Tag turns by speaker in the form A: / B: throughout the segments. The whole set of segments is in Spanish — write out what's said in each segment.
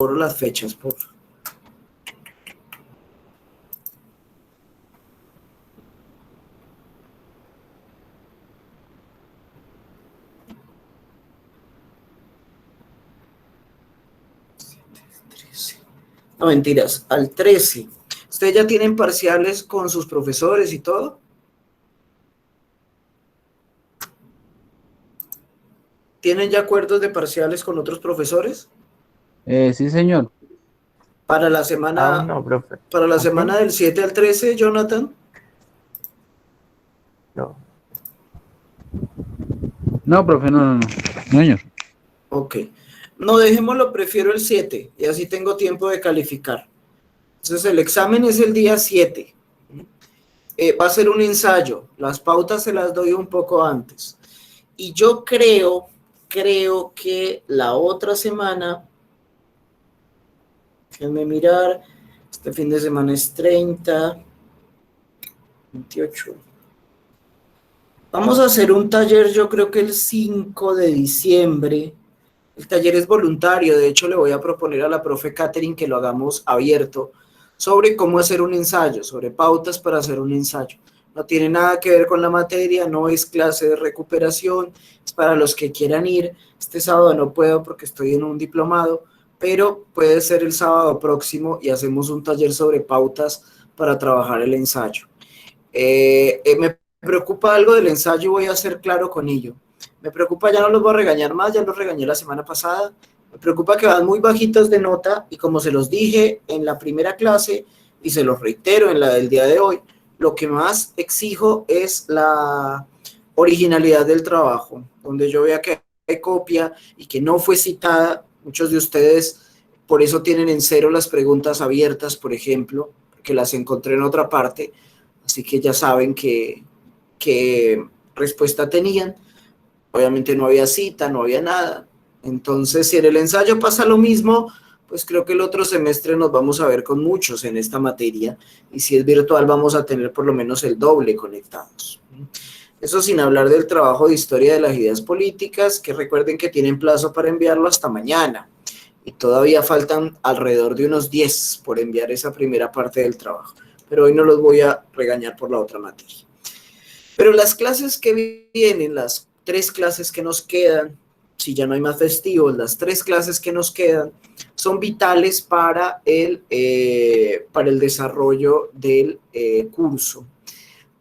A: Por las fechas, por favor. No, mentiras, al 13. ¿Ustedes ya tienen parciales con sus profesores y todo? ¿Tienen ya acuerdos de parciales con otros profesores?
B: Sí, señor.
A: Para la
C: Aún
A: semana,
C: no, profe.
A: para la
C: ¿Con
A: semana
C: quién?
A: del 7 al 13, Jonathan.
C: No.
B: No, profe, no, no, no. No, señor.
A: Ok. No, dejémoslo, prefiero el 7 y así tengo tiempo de calificar. Entonces el examen es el día 7. Va a ser un ensayo. Las pautas se las doy un poco antes. Y yo creo que la otra semana, déjenme mirar, este fin de semana es 30, 28. Vamos a hacer un taller, yo creo que el 5 de diciembre. El taller es voluntario, de hecho le voy a proponer a la profe Catherine que lo hagamos abierto sobre cómo hacer un ensayo, sobre pautas para hacer un ensayo. No tiene nada que ver con la materia, no es clase de recuperación, es para los que quieran ir. Este sábado no puedo porque estoy en un diplomado, pero puede ser el sábado próximo y hacemos un taller sobre pautas para trabajar el ensayo. Me preocupa algo del ensayo y voy a ser claro con ello. Me preocupa, ya no los voy a regañar más, ya los regañé la semana pasada. Me preocupa que van muy bajitos de nota y como se los dije en la primera clase y se los reitero en la del día de hoy, lo que más exijo es la originalidad del trabajo, donde yo vea que hay copia y que no fue citada. Muchos de ustedes por eso tienen en cero las preguntas abiertas, por ejemplo, que las encontré en otra parte, así que ya saben que respuesta tenían. Obviamente no había cita, no había nada. Entonces, si en el ensayo pasa lo mismo, pues creo que el otro semestre nos vamos a ver con muchos en esta materia y si es virtual vamos a tener por lo menos el doble conectados. Eso sin hablar del trabajo de historia de las ideas políticas, que recuerden que tienen plazo para enviarlo hasta mañana y todavía faltan alrededor de unos 10 por enviar esa primera parte del trabajo, pero hoy no los voy a regañar por la otra materia. Pero las clases que vienen, las 3 clases que nos quedan, si ya no hay más festivos, las 3 clases que nos quedan son vitales para el desarrollo del curso.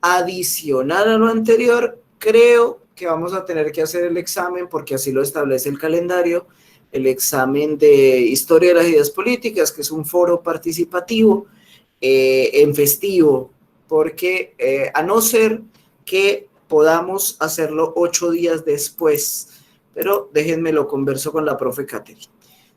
A: Adicional a lo anterior, creo que vamos a tener que hacer el examen, porque así lo establece el calendario, el examen de Historia de las Ideas Políticas, que es un foro participativo en festivo, porque a no ser que podamos hacerlo 8 días después, pero déjenme lo converso con la profe Catherine.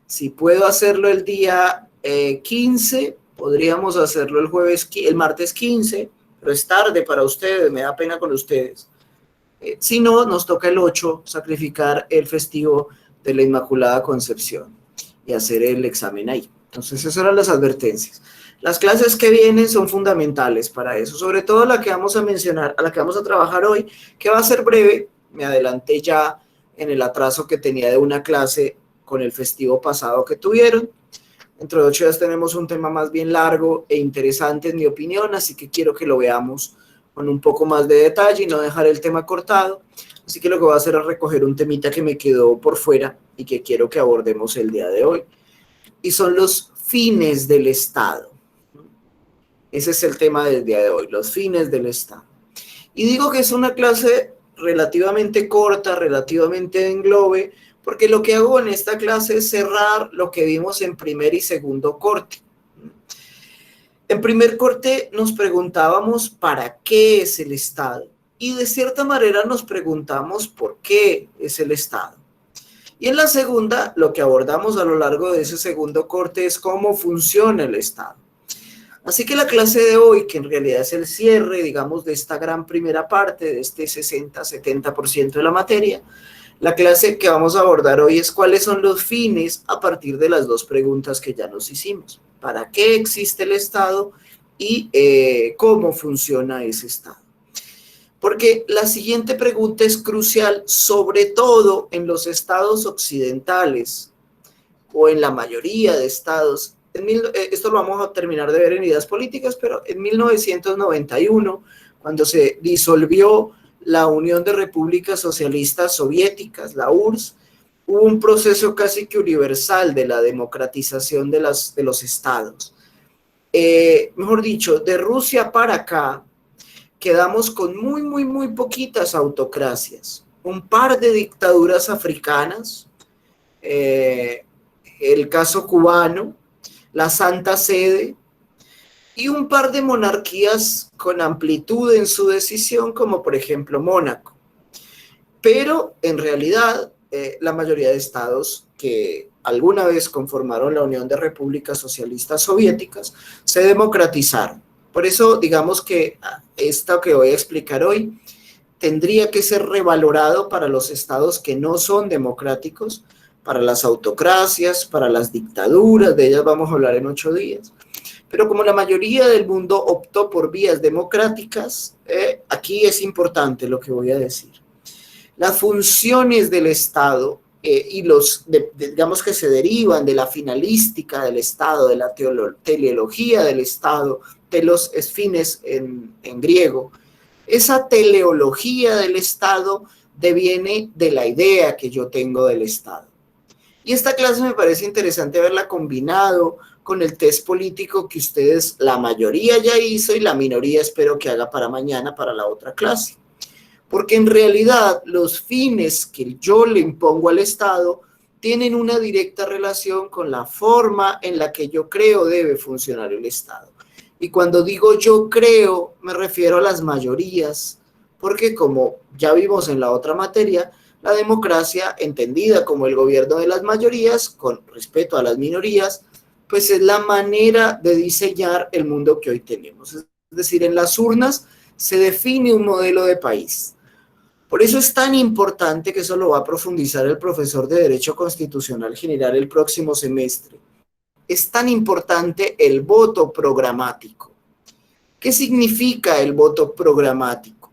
A: Si puedo hacerlo el día 15, podríamos hacerlo el martes 15, pero es tarde para ustedes, me da pena con ustedes. Si no, nos toca el 8, sacrificar el festivo de la Inmaculada Concepción y hacer el examen ahí. Entonces, esas eran las advertencias. Las clases que vienen son fundamentales para eso, sobre todo la que vamos a mencionar, a la que vamos a trabajar hoy, que va a ser breve. Me adelanté ya en el atraso que tenía de una clase con el festivo pasado que tuvieron. Dentro de 8 días tenemos un tema más bien largo e interesante, en mi opinión, así que quiero que lo veamos con un poco más de detalle y no dejar el tema cortado. Así que lo que voy a hacer es recoger un temita que me quedó por fuera y que quiero que abordemos el día de hoy. Y son los fines del Estado. Ese es el tema del día de hoy, los fines del Estado. Y digo que es una clase relativamente corta, relativamente de englobe, porque lo que hago en esta clase es cerrar lo que vimos en primer y segundo corte. En primer corte nos preguntábamos para qué es el Estado y de cierta manera nos preguntamos por qué es el Estado. Y en la segunda, lo que abordamos a lo largo de ese segundo corte es cómo funciona el Estado. Así que la clase de hoy, que en realidad es el cierre, digamos, de esta gran primera parte, de este 60-70% de la materia, la clase que vamos a abordar hoy es cuáles son los fines a partir de las 2 preguntas que ya nos hicimos. ¿Para qué existe el Estado? Y cómo funciona ese Estado. Porque la siguiente pregunta es crucial, sobre todo en los estados occidentales, o en la mayoría de estados, esto lo vamos a terminar de ver en Ideas Políticas, pero en 1991, cuando se disolvió la Unión de Repúblicas Socialistas Soviéticas, la URSS, hubo un proceso casi que universal de la democratización de los estados. Mejor dicho, de Rusia para acá, quedamos con muy poquitas autocracias, un par de dictaduras africanas, el caso cubano, la Santa Sede, y un par de monarquías con amplitud en su decisión, como por ejemplo Mónaco. Pero en realidad, la mayoría de estados que alguna vez conformaron la Unión de Repúblicas Socialistas Soviéticas se democratizaron. Por eso, digamos que esto que voy a explicar hoy tendría que ser revalorado para los estados que no son democráticos, para las autocracias, para las dictaduras, de ellas vamos a hablar en 8 días. Pero como la mayoría del mundo optó por vías democráticas, aquí es importante lo que voy a decir. Las funciones del Estado y digamos que se derivan de la finalística del Estado, de la teleología del Estado, telos es fines en griego. Esa teleología del Estado deviene de la idea que yo tengo del Estado. Y esta clase me parece interesante haberla combinado con el test político que ustedes, la mayoría ya hizo y la minoría espero que haga para mañana, para la otra clase. Porque en realidad los fines que yo le impongo al Estado tienen una directa relación con la forma en la que yo creo debe funcionar el Estado. Y cuando digo yo creo, me refiero a las mayorías, porque como ya vimos en la otra materia, la democracia, entendida como el gobierno de las mayorías, con respeto a las minorías, pues es la manera de diseñar el mundo que hoy tenemos. Es decir, en las urnas se define un modelo de país. Por eso es tan importante, que eso lo va a profundizar el profesor de Derecho Constitucional General el próximo semestre, es tan importante el voto programático. ¿Qué significa el voto programático?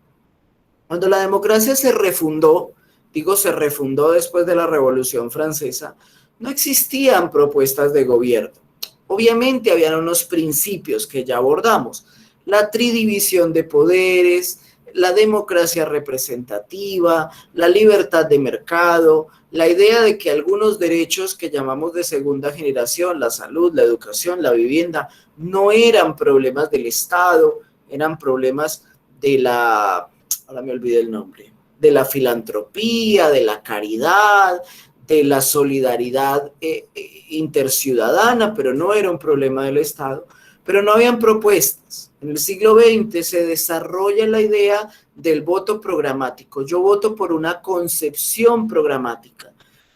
A: Cuando la democracia se refundó, se refundó después de la Revolución Francesa, no existían propuestas de gobierno. Obviamente habían unos principios que ya abordamos, la tridivisión de poderes, la democracia representativa, la libertad de mercado, la idea de que algunos derechos que llamamos de segunda generación, la salud, la educación, la vivienda, no eran problemas del Estado, eran problemas de ahora me olvidé el nombre, de la filantropía, de la caridad, de la solidaridad interciudadana, pero no era un problema del Estado. Pero no habían propuestas. En el siglo XX se desarrolla la idea del voto programático. Yo voto por una concepción programática.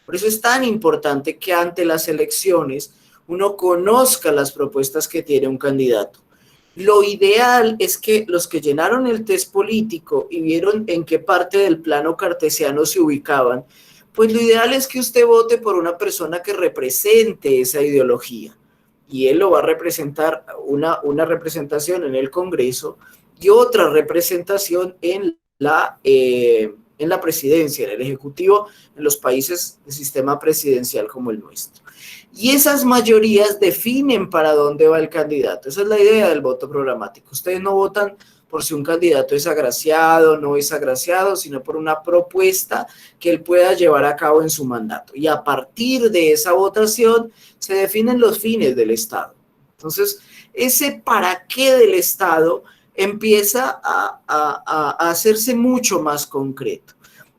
A: Por eso es tan importante que ante las elecciones uno conozca las propuestas que tiene un candidato. Lo ideal es que los que llenaron el test político y vieron en qué parte del plano cartesiano se ubicaban, pues lo ideal es que usted vote por una persona que represente esa ideología. Y él lo va a representar, una representación en el Congreso y otra representación en la presidencia, en el Ejecutivo, en los países de sistema presidencial como el nuestro. Y esas mayorías definen para dónde va el candidato. Esa es la idea del voto programático. Ustedes no votan por si un candidato es agraciado o no es agraciado, sino por una propuesta que él pueda llevar a cabo en su mandato. Y a partir de esa votación se definen los fines del Estado. Entonces, ese para qué del Estado empieza a hacerse mucho más concreto.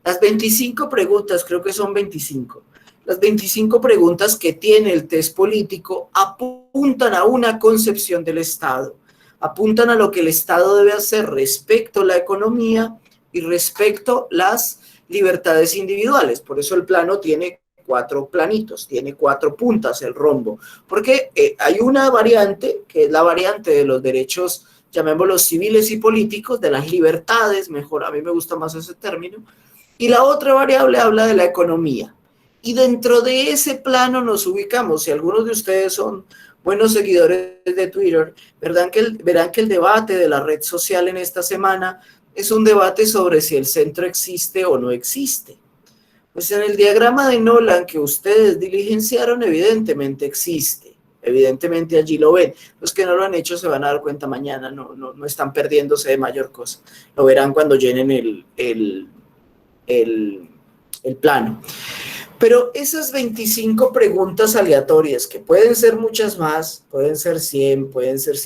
A: Las 25 preguntas, creo que son 25, las 25 preguntas que tiene el test político apuntan a una concepción del Estado, apuntan a lo que el Estado debe hacer respecto a la economía y respecto a las libertades individuales. Por eso el plano tiene 4 planitos, tiene 4 puntas el rombo, porque hay una variante, que es la variante de los derechos, llamémoslos civiles y políticos, de las libertades, mejor, a mí me gusta más ese término, y la otra variable habla de la economía. Y dentro de ese plano nos ubicamos. Si algunos de ustedes son buenos seguidores de Twitter, verán que el debate de la red social en esta semana es un debate sobre si el centro existe o no existe. Pues en el diagrama de Nolan que ustedes diligenciaron, evidentemente existe. Evidentemente allí lo ven. Los que no lo han hecho se van a dar cuenta mañana, no están perdiéndose de mayor cosa. Lo verán cuando llenen el plano. Pero esas 25 preguntas aleatorias, que pueden ser muchas más, pueden ser 100, pueden ser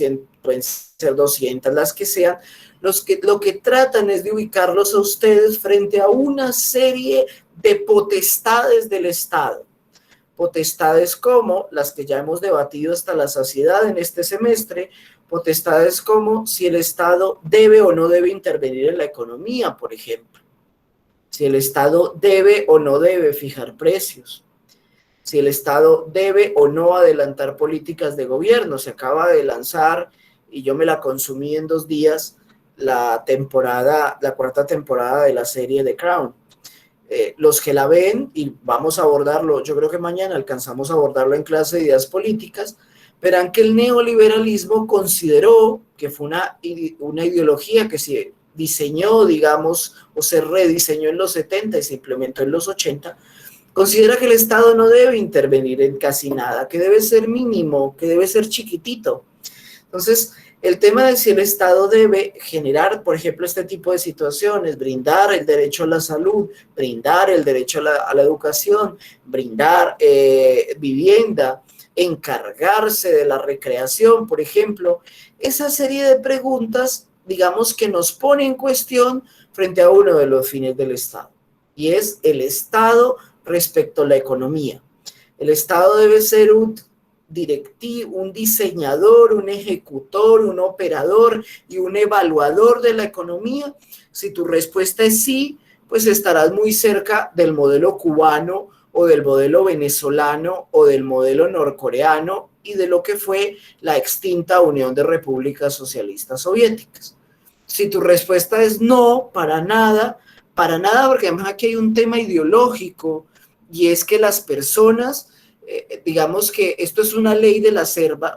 A: 200, las que sean, lo que tratan es de ubicarlos a ustedes frente a una serie de potestades del Estado. Potestades como las que ya hemos debatido hasta la saciedad en este semestre, potestades como si el Estado debe o no debe intervenir en la economía, por ejemplo. Si el Estado debe o no debe fijar precios, si el Estado debe o no adelantar políticas de gobierno. Se acaba de lanzar, y yo me la consumí en 2 días, la 4ª temporada de la serie The Crown. Los que la ven, y vamos a abordarlo, yo creo que mañana alcanzamos a abordarlo en clase de ideas políticas, verán que el neoliberalismo consideró que fue una ideología que se diseñó, digamos, o se rediseñó en los 70 y se implementó en los 80, considera que el Estado no debe intervenir en casi nada, que debe ser mínimo, que debe ser chiquitito. Entonces, el tema de si el Estado debe generar, por ejemplo, este tipo de situaciones, brindar el derecho a la salud, brindar el derecho a la educación, brindar vivienda, encargarse de la recreación, por ejemplo, esa serie de preguntas, digamos, que nos pone en cuestión frente a uno de los fines del Estado, y es el Estado respecto a la economía. El Estado debe ser un directivo, un diseñador, un ejecutor, un operador y un evaluador de la economía. Si tu respuesta es sí, pues estarás muy cerca del modelo cubano o del modelo venezolano o del modelo norcoreano y de lo que fue la extinta Unión de Repúblicas Socialistas Soviéticas. Si tu respuesta es no, para nada, porque además aquí hay un tema ideológico, y es que las personas, digamos que esto es una ley de la selva,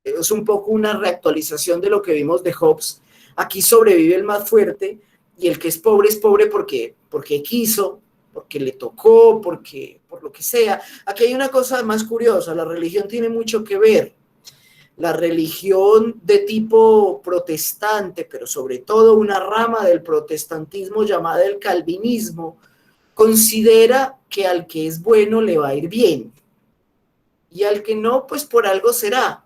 A: es un poco una reactualización de lo que vimos de Hobbes. Aquí sobrevive el más fuerte, y el que es pobre porque quiso, porque le tocó, por lo que sea. Aquí hay una cosa más curiosa, la religión tiene mucho que ver. La religión de tipo protestante, pero sobre todo una rama del protestantismo llamada el calvinismo, considera que al que es bueno le va a ir bien, y al que no, pues por algo será.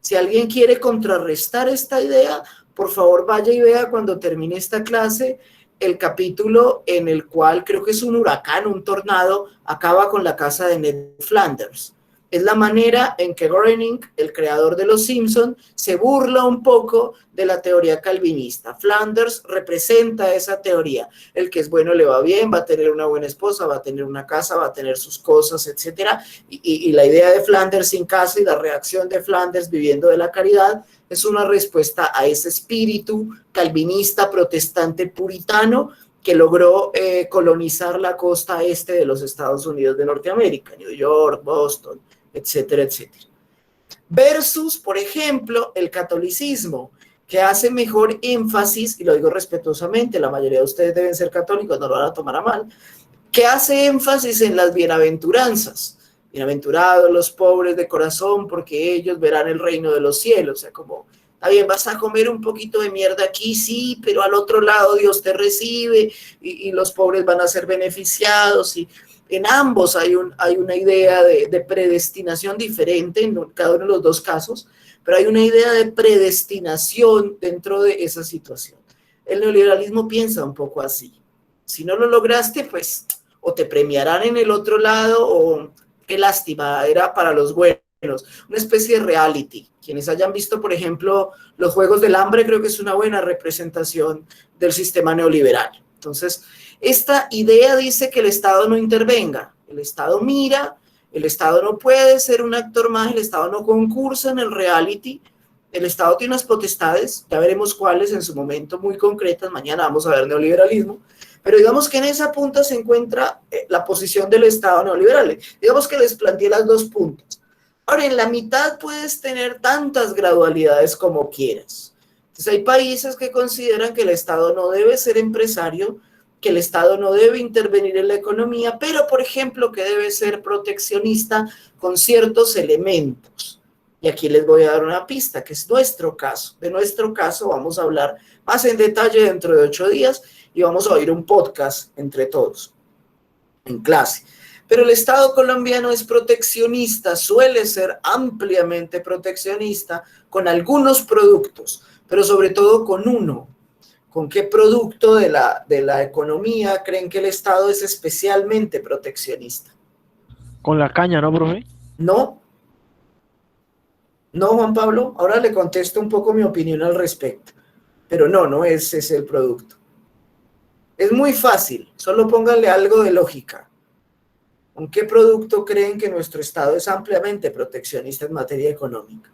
A: Si alguien quiere contrarrestar esta idea, por favor vaya y vea cuando termine esta clase el capítulo en el cual creo que es un huracán, un tornado, acaba con la casa de Ned Flanders. Es la manera en que Groening, el creador de Los Simpson, se burla un poco de la teoría calvinista. Flanders representa esa teoría. El que es bueno le va bien, va a tener una buena esposa, va a tener una casa, va a tener sus cosas, etc. Y la idea de Flanders sin casa y la reacción de Flanders viviendo de la caridad es una respuesta a ese espíritu calvinista, protestante, puritano, que logró colonizar la costa este de los Estados Unidos de Norteamérica, New York, Boston, etcétera, etcétera. Versus, por ejemplo, el catolicismo, que hace mejor énfasis, y lo digo respetuosamente, la mayoría de ustedes deben ser católicos, no lo van a tomar a mal, que hace énfasis en las bienaventuranzas. Bienaventurados los pobres de corazón, porque ellos verán el reino de los cielos. O sea, como, está bien, vas a comer un poquito de mierda aquí, sí, pero al otro lado Dios te recibe y los pobres van a ser beneficiados. Y en ambos hay una idea de predestinación diferente en cada uno de los dos casos, pero hay una idea de predestinación dentro de esa situación. El neoliberalismo piensa un poco así. Si no lo lograste, pues o te premiarán en el otro lado o qué lástima, era para los buenos. Una especie de reality. Quienes hayan visto, por ejemplo, los Juegos del Hambre, creo que es una buena representación del sistema neoliberal. Entonces, esta idea dice que el Estado no intervenga, el Estado mira, el Estado no puede ser un actor más, el Estado no concursa en el reality, el Estado tiene unas potestades, ya veremos cuáles en su momento muy concretas, mañana vamos a ver neoliberalismo, pero digamos que en esa punta se encuentra la posición del Estado neoliberal. Digamos que les planteé las dos puntas. Ahora, en la mitad puedes tener tantas gradualidades como quieras. Entonces, hay países que consideran que el Estado no debe ser empresario, que el Estado no debe intervenir en la economía, pero, por ejemplo, que debe ser proteccionista con ciertos elementos. Y aquí les voy a dar una pista, que es nuestro caso. De nuestro caso vamos a hablar más en detalle dentro de 8 días y vamos a oír un podcast entre todos, en clase. Pero el Estado colombiano es proteccionista, suele ser ampliamente proteccionista con algunos productos, pero sobre todo con uno. ¿Con qué producto de la economía creen que el Estado es especialmente proteccionista?
C: Con la caña, ¿no, profe?
A: No, no, Juan Pablo. Ahora le contesto un poco mi opinión al respecto. Pero no ese es el producto. Es muy fácil, solo pónganle algo de lógica. ¿Con qué producto creen que nuestro Estado es ampliamente proteccionista en materia económica?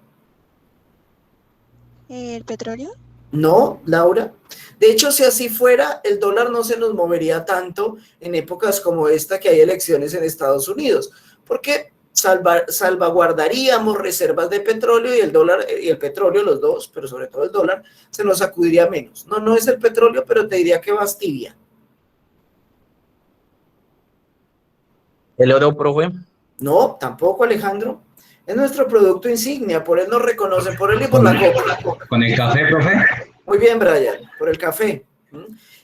D: ¿El petróleo?
A: No, Laura. De hecho, si así fuera, el dólar no se nos movería tanto en épocas como esta que hay elecciones en Estados Unidos, porque salvaguardaríamos reservas de petróleo y el dólar y el petróleo, los dos, pero sobre todo el dólar, se nos sacudiría menos. No es el petróleo, pero te diría que vas tibia.
E: ¿El oro, profe?
A: No, tampoco, Alejandro. Es nuestro producto insignia, por él nos reconocen, por él y por la copa.
F: ¿Con el café, profe?
A: Muy bien, Brian, por el café.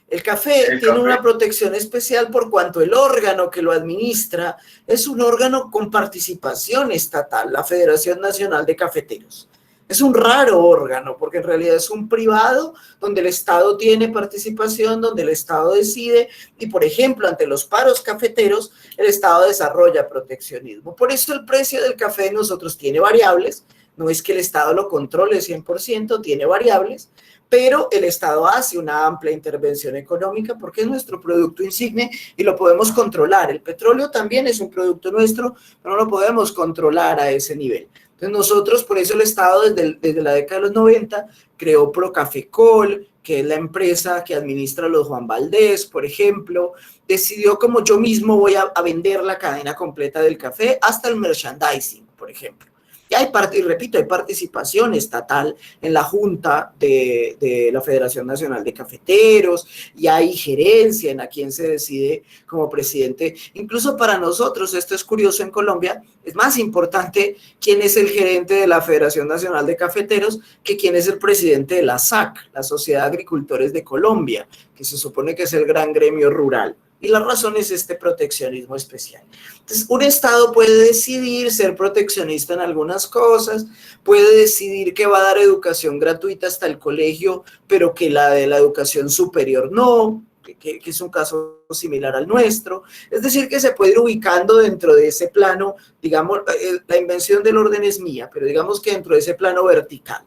A: El café tiene una protección especial por cuanto el órgano que lo administra es un órgano con participación estatal, la Federación Nacional de Cafeteros. Es un raro órgano porque en realidad es un privado donde el Estado tiene participación, donde el Estado decide y, por ejemplo, ante los paros cafeteros, el Estado desarrolla proteccionismo. Por eso el precio del café de nosotros tiene variables, no es que el Estado lo controle 100%, tiene variables, pero el Estado hace una amplia intervención económica porque es nuestro producto insigne y lo podemos controlar. El petróleo también es un producto nuestro, pero no lo podemos controlar a ese nivel. Entonces nosotros, por eso el Estado desde la década de los 90 creó Procafecol, que es la empresa que administra los Juan Valdez, por ejemplo, decidió como yo mismo voy a vender la cadena completa del café hasta el merchandising, por ejemplo. Y repito, hay participación estatal en la Junta de la Federación Nacional de Cafeteros y hay gerencia en a quién se decide como presidente. Incluso para nosotros, esto es curioso en Colombia, es más importante quién es el gerente de la Federación Nacional de Cafeteros que quién es el presidente de la SAC, la Sociedad de Agricultores de Colombia, que se supone que es el gran gremio rural. Y la razón es este proteccionismo especial. Entonces, un Estado puede decidir ser proteccionista en algunas cosas, puede decidir que va a dar educación gratuita hasta el colegio, pero que la de la educación superior no, que es un caso similar al nuestro. Es decir, que se puede ir ubicando dentro de ese plano, digamos, la invención del orden es mía, pero digamos que dentro de ese plano vertical.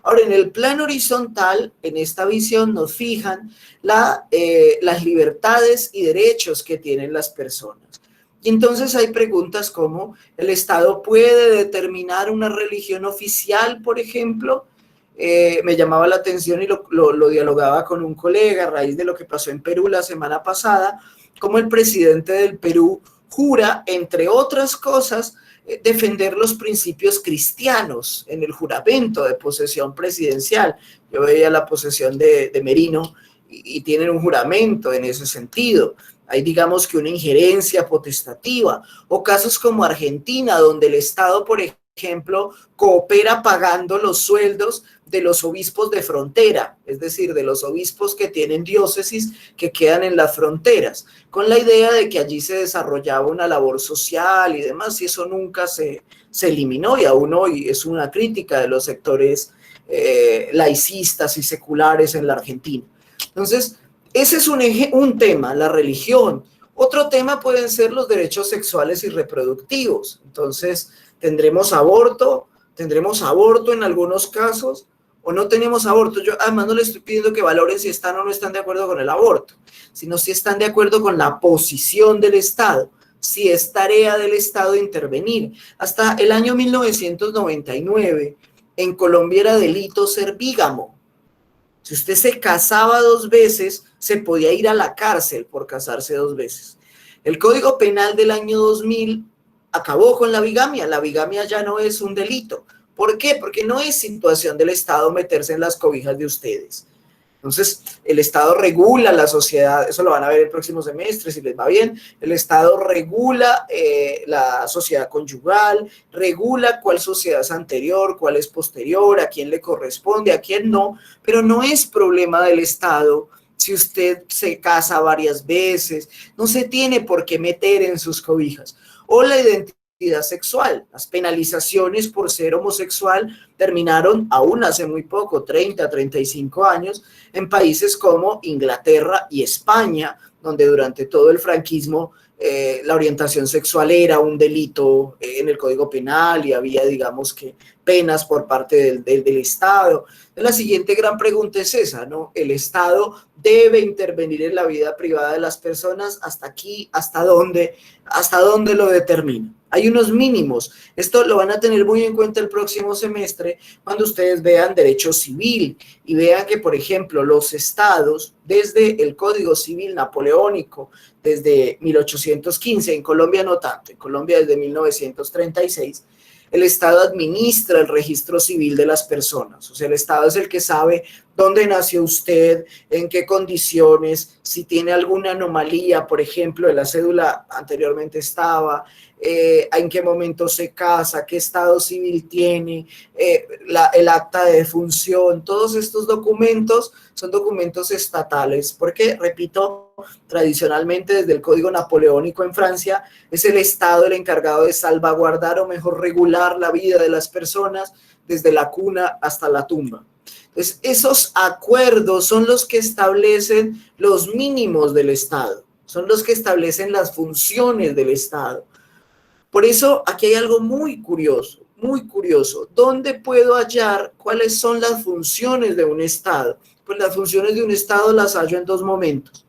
A: Ahora, en el plano horizontal, en esta visión nos fijan las libertades y derechos que tienen las personas. Y entonces hay preguntas como, ¿el Estado puede determinar una religión oficial, por ejemplo? Me llamaba la atención y lo dialogaba con un colega a raíz de lo que pasó en Perú la semana pasada, como el presidente del Perú jura, entre otras cosas, defender los principios cristianos en el juramento de posesión presidencial. Yo veía la posesión de Merino y tienen un juramento en ese sentido. Hay, digamos, que una injerencia potestativa, o casos como Argentina, donde el Estado, por ejemplo, coopera pagando los sueldos de los obispos de frontera, es decir, de los obispos que tienen diócesis que quedan en las fronteras, con la idea de que allí se desarrollaba una labor social y demás, y eso nunca se eliminó, y aún hoy es una crítica de los sectores laicistas y seculares en la Argentina. Entonces, ese es un tema, la religión. Otro tema pueden ser los derechos sexuales y reproductivos. Entonces, tendremos aborto en algunos casos, o no tenemos aborto. Yo además no les estoy pidiendo que valoren si están o no están de acuerdo con el aborto, sino si están de acuerdo con la posición del Estado, si es tarea del Estado intervenir. Hasta el año 1999, en Colombia era delito ser bígamo. Si usted se casaba 2 veces, se podía ir a la cárcel por casarse 2 veces. El Código Penal del año 2000 acabó con la bigamia ya no es un delito. ¿Por qué? Porque no es situación del Estado meterse en las cobijas de ustedes. Entonces, el Estado regula la sociedad, eso lo van a ver el próximo semestre, si les va bien. El Estado regula la sociedad conyugal, regula cuál sociedad es anterior, cuál es posterior, a quién le corresponde, a quién no, pero no es problema del Estado si usted se casa varias veces, no se tiene por qué meter en sus cobijas. O la identidad sexual. Las penalizaciones por ser homosexual terminaron aún hace muy poco, 30, 35 años, en países como Inglaterra y España, donde durante todo el franquismo la orientación sexual era un delito en el Código Penal y había, digamos que, penas por parte del Estado. La siguiente gran pregunta es esa, ¿no? ¿El Estado debe intervenir en la vida privada de las personas? ¿Hasta aquí? ¿Hasta dónde lo determina? Hay unos mínimos. Esto lo van a tener muy en cuenta el próximo semestre cuando ustedes vean derecho civil y vean que, por ejemplo, los estados, desde el Código Civil napoleónico, desde 1815, en Colombia no tanto, en Colombia desde 1936, el Estado administra el registro civil de las personas. O sea, el Estado es el que sabe dónde nació usted, en qué condiciones, si tiene alguna anomalía, por ejemplo, en la cédula anteriormente estaba, en qué momento se casa, qué estado civil tiene, el acta de defunción. Todos estos documentos son documentos estatales, porque, repito, tradicionalmente desde el Código Napoleónico en Francia, es el Estado el encargado de salvaguardar o mejor regular la vida de las personas desde la cuna hasta la tumba. Entonces, esos acuerdos son los que establecen los mínimos del Estado, son los que establecen las funciones del Estado. Por eso, aquí hay algo muy curioso, muy curioso. ¿Dónde puedo hallar cuáles son las funciones de un Estado? Pues las funciones de un Estado las hallo en dos momentos.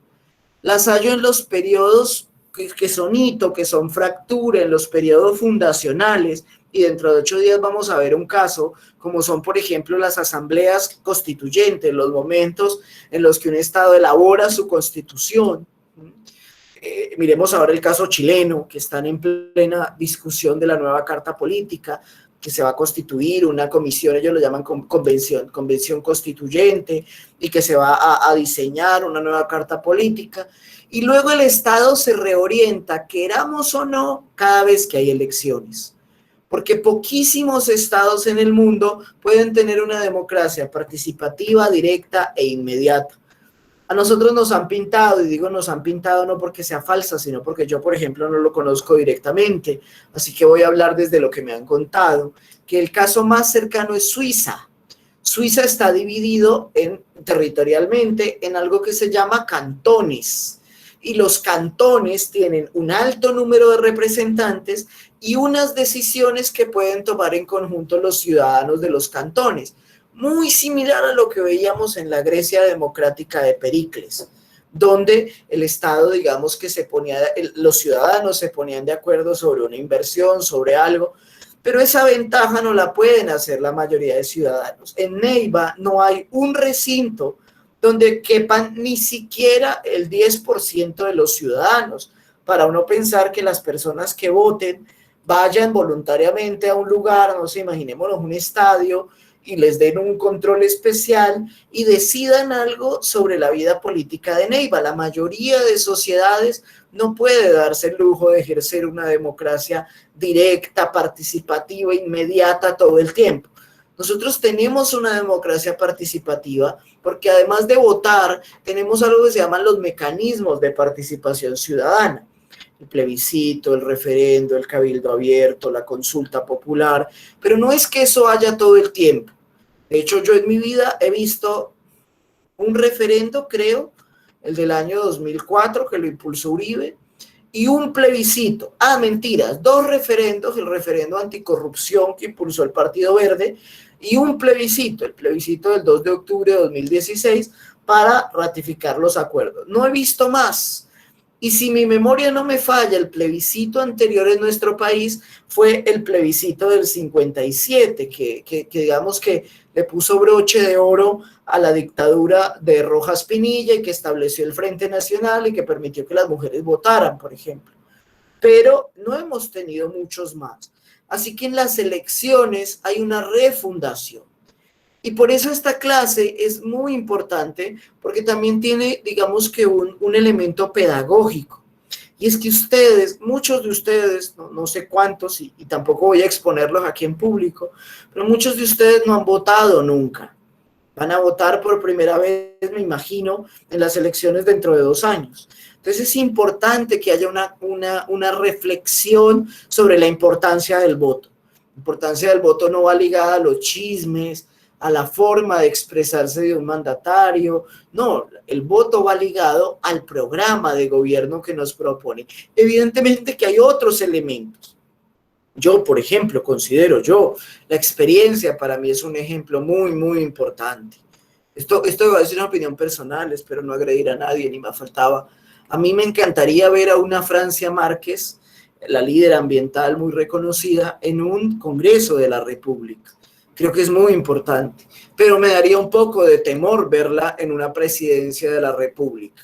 A: Las hallo en los periodos que son hito, que son fractura, en los periodos fundacionales, y dentro de 8 días vamos a ver un caso, como son, por ejemplo, las asambleas constituyentes, los momentos en los que un Estado elabora su constitución. Miremos ahora el caso chileno, que están en plena discusión de la nueva carta política, que se va a constituir una comisión, ellos lo llaman convención constituyente, y que se va a diseñar una nueva carta política, y luego el Estado se reorienta, queramos o no, cada vez que hay elecciones, porque poquísimos estados en el mundo pueden tener una democracia participativa, directa e inmediata. A nosotros nos han pintado, y digo nos han pintado no porque sea falsa, sino porque yo, por ejemplo, no lo conozco directamente, así que voy a hablar desde lo que me han contado, que el caso más cercano es Suiza. Suiza está dividido territorialmente en algo que se llama cantones, y los cantones tienen un alto número de representantes y unas decisiones que pueden tomar en conjunto los ciudadanos de los cantones. Muy similar a lo que veíamos en la Grecia democrática de Pericles, donde el Estado, digamos que los ciudadanos se ponían de acuerdo sobre una inversión, sobre algo, pero esa ventaja no la pueden hacer la mayoría de ciudadanos. En Neiva no hay un recinto donde quepan ni siquiera el 10% de los ciudadanos, para uno pensar que las personas que voten vayan voluntariamente a un lugar, no sé, imaginémonos un estadio, y les den un control especial y decidan algo sobre la vida política de Neiva. La mayoría de sociedades no puede darse el lujo de ejercer una democracia directa, participativa, inmediata todo el tiempo. Nosotros tenemos una democracia participativa porque además de votar, tenemos algo que se llaman los mecanismos de participación ciudadana. El plebiscito, el referendo, el cabildo abierto, la consulta popular, pero no es que eso haya todo el tiempo. De hecho, yo en mi vida he visto un referendo, creo, el del año 2004, que lo impulsó Uribe, y un plebiscito. Mentiras, 2 referendos, el referendo anticorrupción que impulsó el Partido Verde, y un plebiscito, el plebiscito del 2 de octubre de 2016, para ratificar los acuerdos. No he visto más. Y si mi memoria no me falla, el plebiscito anterior en nuestro país fue el plebiscito del 57, que digamos que le puso broche de oro a la dictadura de Rojas Pinilla y que estableció el Frente Nacional y que permitió que las mujeres votaran, por ejemplo. Pero no hemos tenido muchos más. Así que en las elecciones hay una refundación. Y por eso esta clase es muy importante, porque también tiene, digamos que un elemento pedagógico. Y es que ustedes, muchos de ustedes, no sé cuántos, y tampoco voy a exponerlos aquí en público, pero muchos de ustedes no han votado nunca. Van a votar por primera vez, me imagino, en las elecciones dentro de 2 años. Entonces es importante que haya una reflexión sobre la importancia del voto. La importancia del voto no va ligada a los chismes, a la forma de expresarse de un mandatario. No, el voto va ligado al programa de gobierno que nos propone. Evidentemente que hay otros elementos. Yo, por ejemplo, la experiencia para mí es un ejemplo muy, muy importante. Esto va a ser una opinión personal, espero no agredir a nadie, ni me faltaba. A mí me encantaría ver a una Francia Márquez, la líder ambiental muy reconocida, en un Congreso de la República. Creo que es muy importante, pero me daría un poco de temor verla en una presidencia de la República,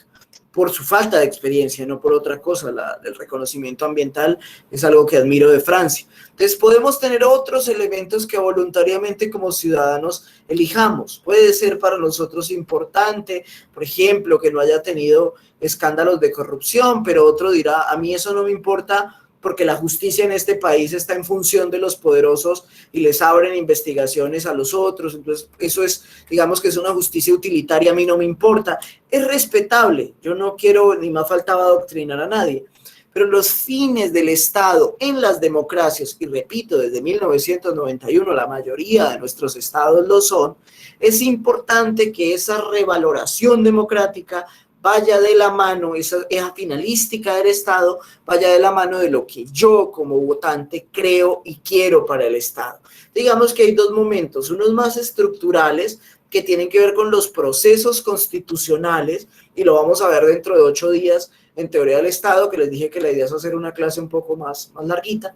A: por su falta de experiencia, no por otra cosa. El reconocimiento ambiental es algo que admiro de Francia. Entonces podemos tener otros elementos que voluntariamente como ciudadanos elijamos. Puede ser para nosotros importante, por ejemplo, que no haya tenido escándalos de corrupción, pero otro dirá, a mí eso no me importa porque la justicia en este país está en función de los poderosos y les abren investigaciones a los otros. Entonces eso es, digamos que es una justicia utilitaria, a mí no me importa. Es respetable, yo no quiero ni me faltaba adoctrinar a nadie, pero los fines del Estado en las democracias, y repito, desde 1991 la mayoría de nuestros estados lo son, es importante que esa revaloración democrática vaya de la mano, esa finalística del Estado, vaya de la mano de lo que yo como votante creo y quiero para el Estado. Digamos que hay 2 momentos, unos más estructurales que tienen que ver con los procesos constitucionales, y lo vamos a ver dentro de 8 días en Teoría del Estado, que les dije que la idea es hacer una clase un poco más larguita,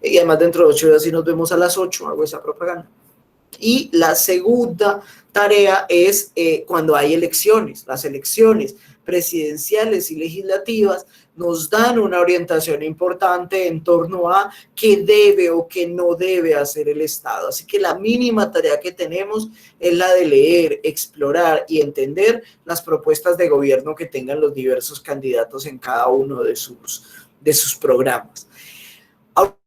A: y además dentro de 8 días sí nos vemos a las 8, hago esa propaganda. Y la segunda tarea es cuando hay elecciones. Las elecciones presidenciales y legislativas nos dan una orientación importante en torno a qué debe o qué no debe hacer el Estado. Así que la mínima tarea que tenemos es la de leer, explorar y entender las propuestas de gobierno que tengan los diversos candidatos en cada uno de sus programas.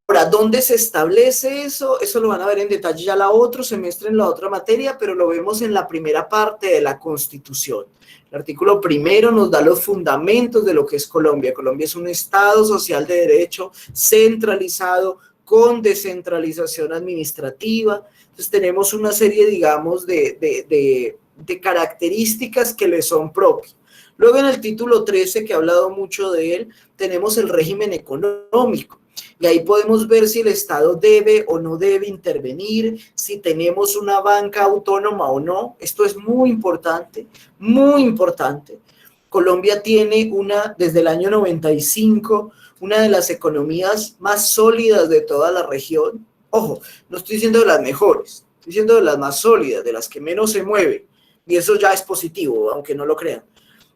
A: Ahora, ¿dónde se establece eso? Eso lo van a ver en detalle ya el otro semestre en la otra materia, pero lo vemos en la primera parte de la Constitución. El artículo primero nos da los fundamentos de lo que es Colombia. Colombia es un Estado social de derecho centralizado con descentralización administrativa. Entonces tenemos una serie, digamos, de características que le son propias. Luego en el título 13, que he hablado mucho de él, tenemos el régimen económico. Y ahí podemos ver si el Estado debe o no debe intervenir, si tenemos una banca autónoma o no. Esto es muy importante, muy importante. Colombia tiene desde el año 95, una de las economías más sólidas de toda la región. Ojo, no estoy diciendo de las mejores, estoy diciendo de las más sólidas, de las que menos se mueven. Y eso ya es positivo, aunque no lo crean.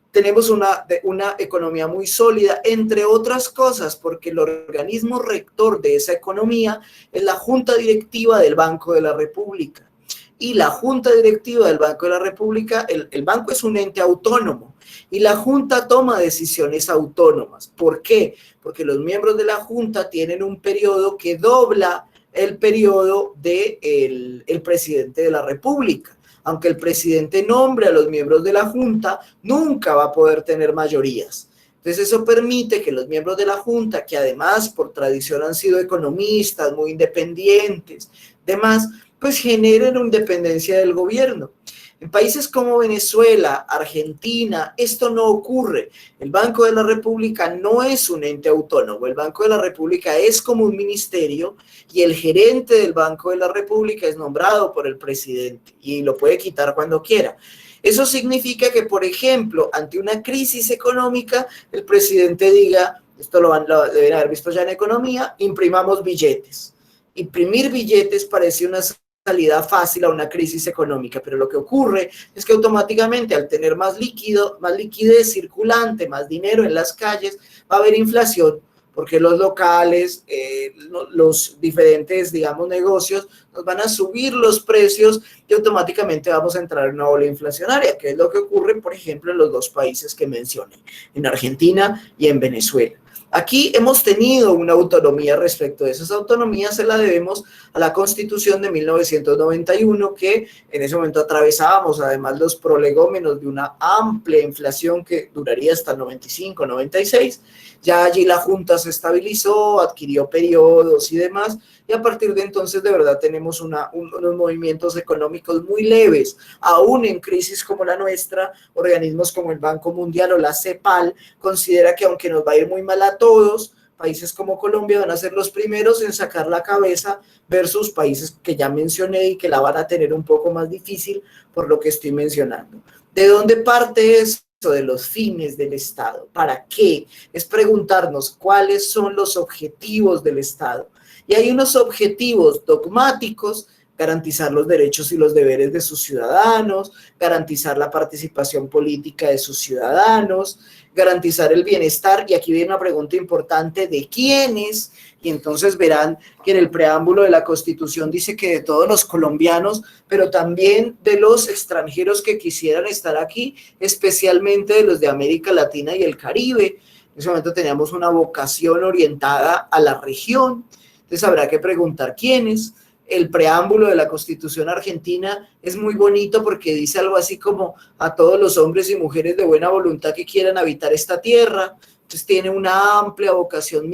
A: Tenemos una economía muy sólida, entre otras cosas, porque el organismo rector de esa economía es la Junta Directiva del Banco de la República. Y la Junta Directiva del Banco de la República, el banco es un ente autónomo, y la Junta toma decisiones autónomas. ¿Por qué? Porque los miembros de la Junta tienen un periodo que dobla el periodo del presidente de la República. Aunque el presidente nombre a los miembros de la Junta, nunca va a poder tener mayorías. Entonces eso permite que los miembros de la Junta, que además por tradición han sido economistas, muy independientes, demás, pues generen una independencia del gobierno. En países como Venezuela, Argentina, esto no ocurre. El Banco de la República no es un ente autónomo. El Banco de la República es como un ministerio y el gerente del Banco de la República es nombrado por el presidente y lo puede quitar cuando quiera. Eso significa que, por ejemplo, ante una crisis económica, el presidente diga, esto lo deben haber visto ya en economía, imprimamos billetes. Imprimir billetes parece una salida fácil a una crisis económica, pero lo que ocurre es que automáticamente al tener más liquidez circulante, más dinero en las calles, va a haber inflación, porque los locales, los diferentes, digamos, negocios nos van a subir los precios y automáticamente vamos a entrar en una ola inflacionaria, que es lo que ocurre, por ejemplo, en los dos países que mencioné, en Argentina y en Venezuela. Aquí hemos tenido una autonomía respecto de esas autonomías, se la debemos a la Constitución de 1991, que en ese momento atravesábamos además los prolegómenos de una amplia inflación que duraría hasta el 95, 96. Ya allí la Junta se estabilizó, adquirió periodos y demás, y a partir de entonces de verdad tenemos unos movimientos económicos muy leves, aún en crisis como la nuestra. Organismos como el Banco Mundial o la CEPAL considera que aunque nos va a ir muy mal a todos, países como Colombia van a ser los primeros en sacar la cabeza versus países que ya mencioné y que la van a tener un poco más difícil por lo que estoy mencionando. ¿De dónde parte eso? De los fines del Estado. ¿Para qué? Es preguntarnos cuáles son los objetivos del Estado. Y hay unos objetivos dogmáticos: garantizar los derechos y los deberes de sus ciudadanos, garantizar la participación política de sus ciudadanos, garantizar el bienestar, y aquí viene una pregunta importante, ¿de quiénes? Y entonces verán que en el preámbulo de la Constitución dice que de todos los colombianos, pero también de los extranjeros que quisieran estar aquí, especialmente de los de América Latina y el Caribe. En ese momento teníamos una vocación orientada a la región, entonces habrá que preguntar quiénes. El preámbulo de la Constitución argentina es muy bonito porque dice algo así como a todos los hombres y mujeres de buena voluntad que quieran habitar esta tierra. Entonces tiene una amplia vocación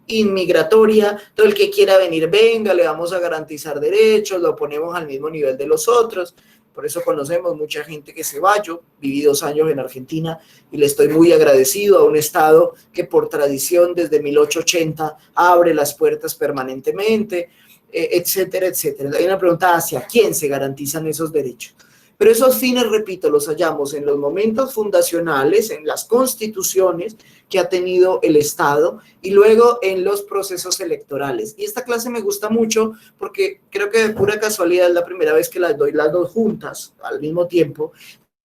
A: inmigratoria. Todo el que quiera venir, venga, le vamos a garantizar derechos, lo ponemos al mismo nivel de los otros. Por eso conocemos mucha gente que se va. Yo viví 2 años en Argentina y le estoy muy agradecido a un Estado que por tradición desde 1880 abre las puertas permanentemente, etcétera, etcétera. Hay una pregunta: ¿hacia quién se garantizan esos derechos? Pero esos fines, repito, los hallamos en los momentos fundacionales, en las constituciones que ha tenido el Estado y luego en los procesos electorales. Y esta clase me gusta mucho porque creo que de pura casualidad es la primera vez que las doy las dos juntas al mismo tiempo.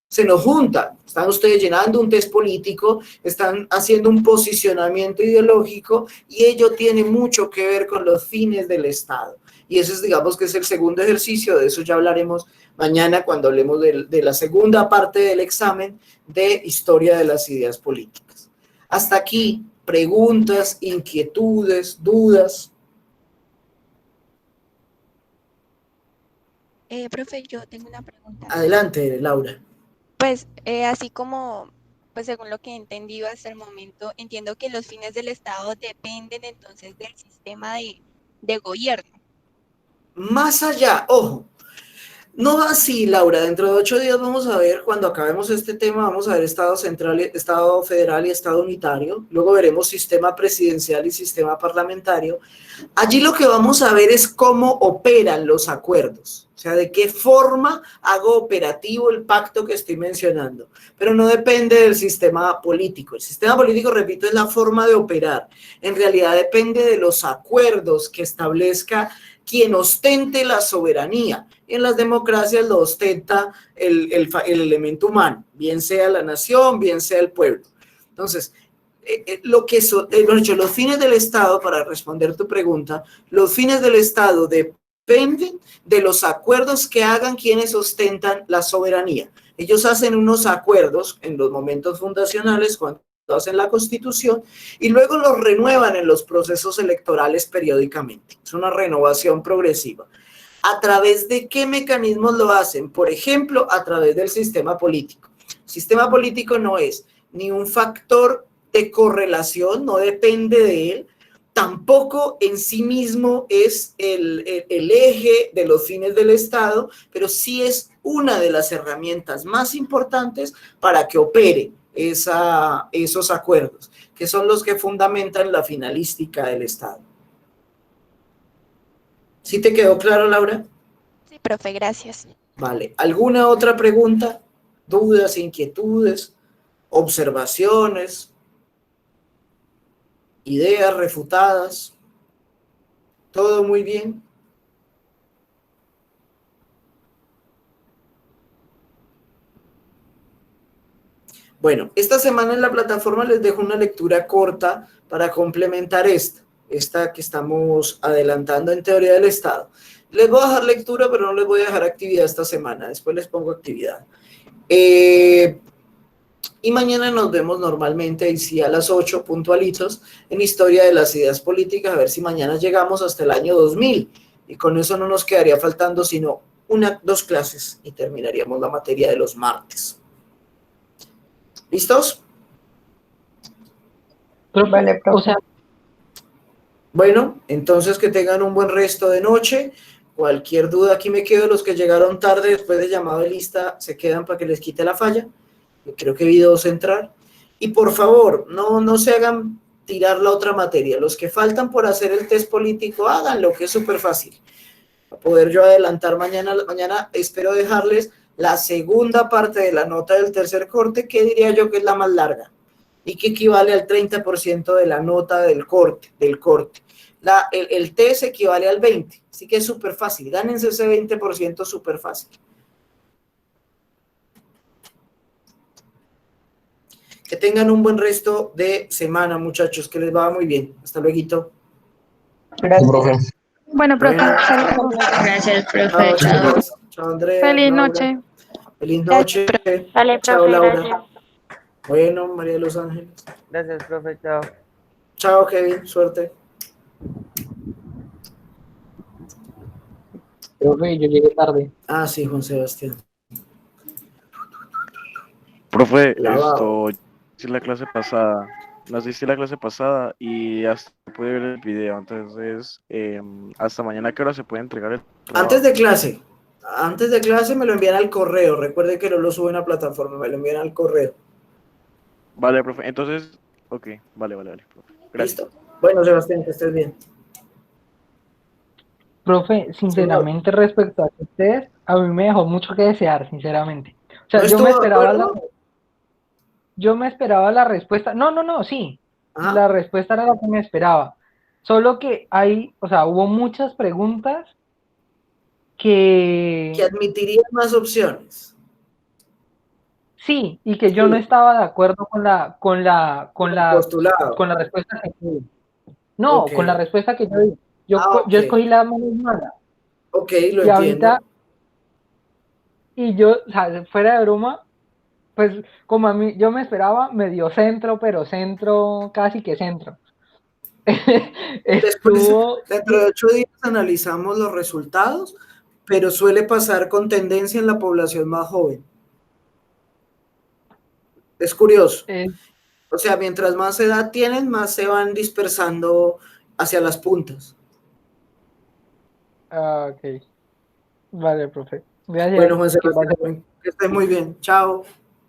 A: Se nos juntan, están ustedes llenando un test político, están haciendo un posicionamiento ideológico y ello tiene mucho que ver con los fines del Estado. Y ese es, digamos, que es el segundo ejercicio, de eso ya hablaremos mañana cuando hablemos de la segunda parte del examen de historia de las ideas políticas. Hasta aquí, preguntas, inquietudes, dudas.
D: Profe, yo tengo una pregunta.
A: Adelante, Laura.
D: Pues así como, pues según lo que he entendido hasta el momento, entiendo que los fines del Estado dependen entonces del sistema de gobierno.
A: Más allá, ojo, no así, Laura. Dentro de 8 días vamos a ver, cuando acabemos este tema, vamos a ver Estado central, Estado federal y Estado unitario. Luego veremos sistema presidencial y sistema parlamentario. Allí lo que vamos a ver es cómo operan los acuerdos, o sea, de qué forma hago operativo el pacto que estoy mencionando, pero no depende del sistema político. El sistema político, repito, es la forma de operar. En realidad depende de los acuerdos que establezca quien ostente la soberanía. En las democracias lo ostenta el elemento humano, bien sea la nación, bien sea el pueblo. Entonces, los fines del Estado, para responder tu pregunta, los fines del Estado dependen de los acuerdos que hagan quienes ostentan la soberanía. Ellos hacen unos acuerdos en los momentos fundacionales, cuando hacen la Constitución, y luego los renuevan en los procesos electorales periódicamente. Es una renovación progresiva. ¿A través de qué mecanismos lo hacen? Por ejemplo, a través del sistema político. El sistema político no es ni un factor de correlación, no depende de él, tampoco en sí mismo es el eje de los fines del Estado, pero sí es una de las herramientas más importantes para que opere esos acuerdos, que son los que fundamentan la finalística del Estado. ¿Sí te quedó claro, Laura?
D: Sí, profe, gracias.
A: Vale. ¿Alguna otra pregunta? ¿Dudas, inquietudes, observaciones, ideas refutadas? ¿Todo muy bien? Bueno, esta semana en la plataforma les dejo una lectura corta para complementar esta que estamos adelantando en teoría del Estado. Les voy a dejar lectura, pero no les voy a dejar actividad esta semana. Después les pongo actividad. Y mañana nos vemos normalmente, y sí, a las 8 puntualitos, en Historia de las Ideas Políticas, a ver si mañana llegamos hasta el año 2000. Y con eso no nos quedaría faltando sino 2 clases y terminaríamos la materia de los martes. ¿Listos?
F: Vale, profe.
G: O sea,
A: Bueno, entonces que tengan un buen resto de noche. Cualquier duda, aquí me quedo. Los que llegaron tarde después de llamado de lista se quedan para que les quite la falla. Creo que vi 2 entrar. Y por favor, no se hagan tirar la otra materia. Los que faltan por hacer el test político, háganlo, que es súper fácil. Para poder yo adelantar mañana espero dejarles la segunda parte de la nota del tercer corte, que diría yo que es la más larga y que equivale al 30% de la nota del corte. El test equivale al 20%, así que es súper fácil. Gánense ese 20% súper fácil. Que tengan un buen resto de semana, muchachos, que les va muy bien. Hasta luego.
F: Gracias.
E: Profe.
H: Bueno, profe,
A: Bueno.
I: Gracias,
A: Chao,
I: profe. Chao.
A: chicos. Chao, Andrea.
H: feliz
A: Laura.
H: noche.
A: Feliz noche.
I: Vale,
A: Chao,
I: profe,
A: Laura.
I: gracias.
A: Bueno, María de los Ángeles.
F: Gracias, profe. Chao.
A: Chao, Kevin. Suerte.
G: profe, yo llegué tarde.
A: Ah, sí, Juan Sebastián.
J: Profe,
A: Lavado.
J: hice la clase pasada, no asistí a la clase pasada y hasta pude ver el video, entonces hasta mañana, ¿qué hora se puede entregar el trabajo?
A: Antes de clase me lo envían al correo. Recuerde que no lo suben a plataforma, me lo envían al correo.
J: Vale, profe, entonces, ok, vale, profe. Gracias.
A: ¿Listo? Bueno, Sebastián, que estés bien.
G: Profe, sinceramente, respecto a ustedes, a mí me dejó mucho que desear, sinceramente. O sea,
A: ¿No
G: yo
A: estuvo
G: me
A: de
G: esperaba
A: acuerdo?
G: la respuesta. No, sí.
A: Ajá.
G: La respuesta era la que me esperaba. Solo que hubo muchas preguntas
A: Que
G: que
A: admitiría más opciones.
G: sí, y que yo no estaba de acuerdo con la
A: Postulado.
G: respuesta que yo di. No,
A: Ok.
G: con la respuesta que yo di. Yo
A: Ok.
G: escogí la menos mala.
A: Ok, lo
G: Y
A: entiendo.
G: ahorita, o sea, fuera de broma, pues como a mí, yo me esperaba medio centro, pero centro, casi que centro.
A: Después,
G: Estuvo,
A: dentro de 8 días analizamos los resultados, pero suele pasar con tendencia en la población más joven. Es curioso. O sea, mientras más edad tienen, más se van dispersando hacia las puntas.
G: ok. Vale, profe. Gracias.
A: Bueno, Juan
G: Que pase
A: Sebastián, que estés muy bien. Chao.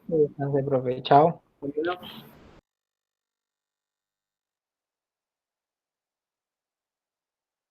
G: buen descanso, profe. Chao.
A: Bueno.